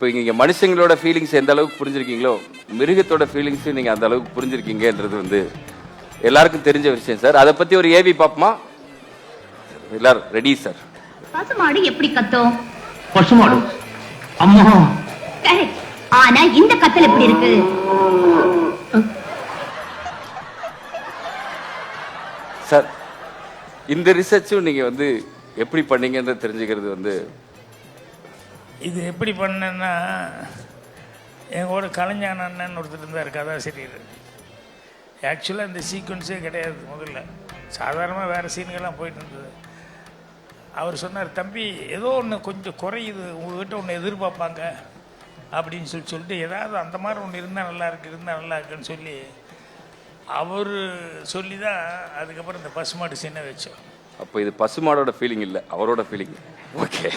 இப்போ இங்கே மனுஷங்களோட ஃபீலிங்ஸ் எந்த அளவுக்கு புரிஞ்சிருக்கீங்களோ மிருகத்தோட ஃபீலிங்ஸும் நீங்கள் அந்த அளவுக்கு புரிஞ்சிருக்கீங்கன்றது வந்து எல்லாருக்கும் தெரிஞ்ச விஷயம் சார். அதை பற்றி ஒரு ஏவி பார்ப்போமா? எல்லாரும் ரெடி சார்? பசுமாடு எப்படி கத்தும்? பசுமாடு அம்மா. கரெக்ட். ஆனா இந்த கத்தல் எப்படி இருக்கு? சார் இந்த ரிசர்ச்சும் நீங்கள் வந்து எப்படி பண்ணீங்கன்னு தெரிஞ்சுக்கிறது வந்து இது எப்படி பண்ணேன்னா, எங்களோட கலைஞான அண்ணன் ஒருத்தர் இருந்தார் கதாசிரியர். ஆக்சுவலாக இந்த சீக்வன்ஸே கிடையாது. முதல்ல சாதாரணமாக வேறு சீன்கள்லாம் போயிட்டு இருந்தது. அவர் சொன்னார், தம்பி ஏதோ ஒன்று கொஞ்சம் குறையுது, உங்கள்கிட்ட ஒன்று எதிர்பார்ப்பாங்க அப்படின்னு சொல்லிட்டு ஏதாவது அந்த மாதிரி ஒன்று இருந்தால் நல்லா இருக்குன்னு சொல்லி அவர் சொல்லி தான் அதுக்கப்புறம் இந்த பசுமாடு சீனை வச்சோம். அப்போ இது பசுமாடோட ஃபீலிங் இல்லை, அவரோட ஃபீலிங். ஓகே.